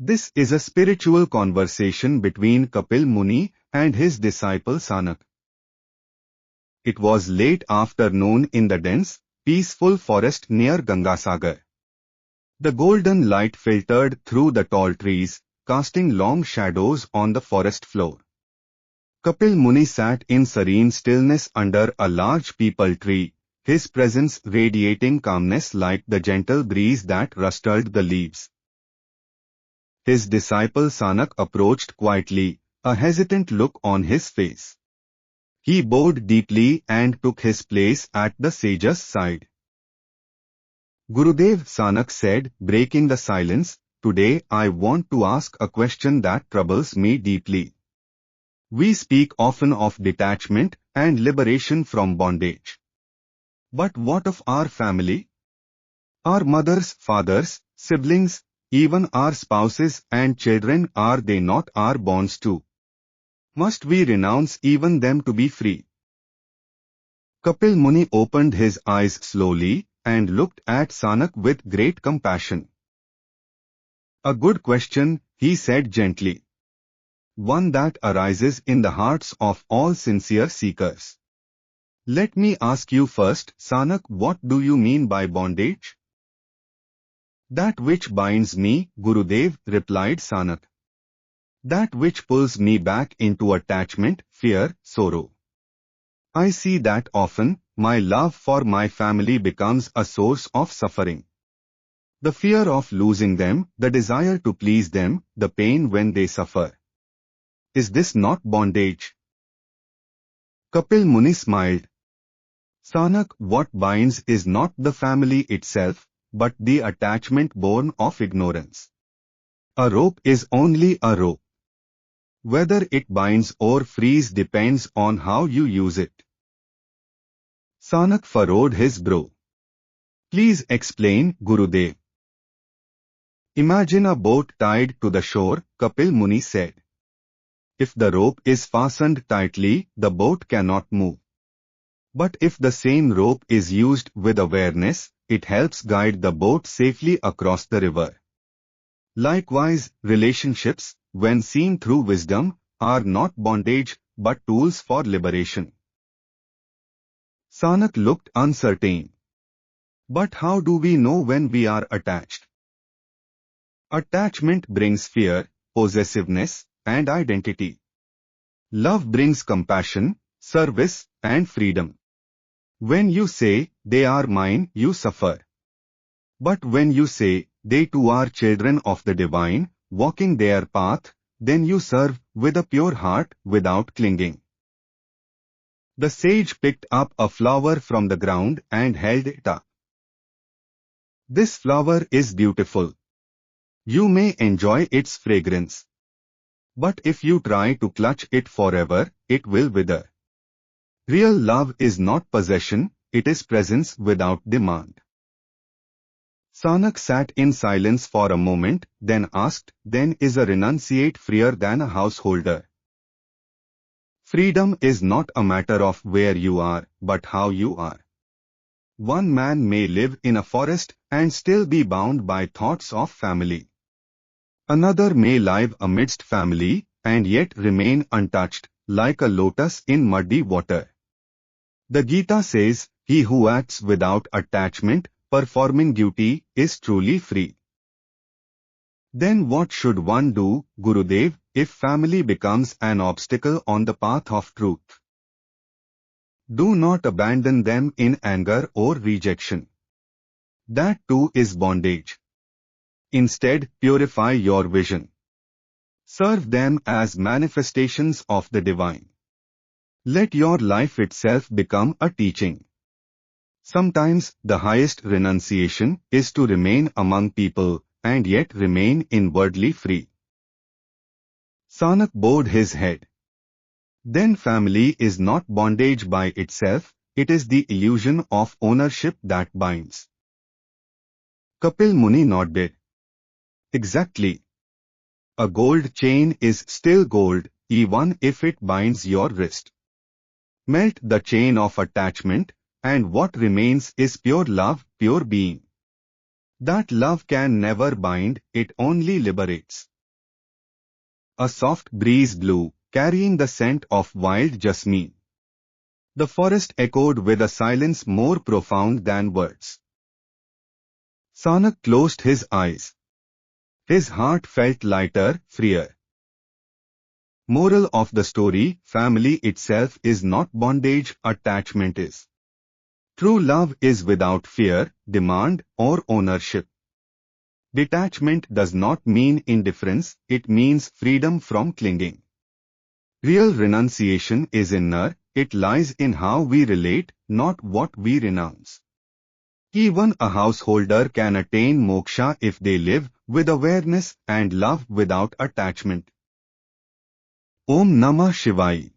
This is a spiritual conversation between Kapil Muni and his disciple Saanaka. It was late afternoon in the dense, peaceful forest near Gangasagar. The golden light filtered through the tall trees, casting long shadows on the forest floor. Kapil Muni sat in serene stillness under a large peepal tree, his presence radiating calmness like the gentle breeze that rustled the leaves. His disciple Saanaka approached quietly, a hesitant look on his face. He bowed deeply and took his place at the sage's side. Gurudev, Saanaka said, breaking the silence, "Today I want to ask a question that troubles me deeply. We speak often of detachment and liberation from bondage. But what of our family? Our mothers, fathers, siblings, even our spouses and children, are they not our bonds too? Must we renounce even them to be free?" Kapil Muni opened his eyes slowly and looked at Saanaka with great compassion. "A good question," he said gently. "One that arises in the hearts of all sincere seekers. Let me ask you first, Saanaka, what do you mean by bondage?" "That which binds me, Gurudev," replied Saanaka. "That which pulls me back into attachment, fear, sorrow. I see that often, my love for my family becomes a source of suffering. The fear of losing them, the desire to please them, the pain when they suffer. Is this not bondage?" Kapil Muni smiled. "Saanaka, what binds is not the family itself, but the attachment born of ignorance. A rope is only a rope. Whether it binds or frees depends on how you use it." Saanaka furrowed his brow. "Please explain, Gurudev." "Imagine a boat tied to the shore," Kapil Muni said. "If the rope is fastened tightly, the boat cannot move. But if the same rope is used with awareness, it helps guide the boat safely across the river. Likewise, relationships, when seen through wisdom, are not bondage, but tools for liberation." Saanaka looked uncertain. "But how do we know when we are attached?" "Attachment brings fear, possessiveness, and identity. Love brings compassion, service, and freedom. When you say, 'They are mine,' you suffer. But when you say, 'They too are children of the divine, walking their path,' then you serve with a pure heart, without clinging." The sage picked up a flower from the ground and held it up. "This flower is beautiful. You may enjoy its fragrance. But if you try to clutch it forever, it will wither. Real love is not possession, it is presence without demand." Saanaka sat in silence for a moment, then asked, "Then is a renunciate freer than a householder?" "Freedom is not a matter of where you are, but how you are. One man may live in a forest and still be bound by thoughts of family. Another may live amidst family and yet remain untouched, like a lotus in muddy water. The Gita says, 'He who acts without attachment, performing duty, is truly free.' Then what should one do, Gurudev, if family becomes an obstacle on the path of truth?" "Do not abandon them in anger or rejection. That too is bondage. Instead, purify your vision. Serve them as manifestations of the divine. Let your life itself become a teaching. Sometimes the highest renunciation is to remain among people and yet remain inwardly free." Saanaka bowed his head. "Then family is not bondage by itself, it is the illusion of ownership that binds." Kapil Muni nodded. "Exactly. A gold chain is still gold, even if it binds your wrist. Melt the chain of attachment, and what remains is pure love, pure being. That love can never bind, it only liberates. A soft breeze blew, carrying the scent of wild jasmine. The forest echoed with a silence more profound than words. Sānak closed his eyes. His heart felt lighter, freer. Moral of the story: family itself is not bondage, attachment is. True love is without fear, demand, or ownership. Detachment does not mean indifference, it means freedom from clinging. Real renunciation is inner, it lies in how we relate, not what we renounce. Even a householder can attain moksha if they live with awareness and love without attachment. Om Namah Shivaya.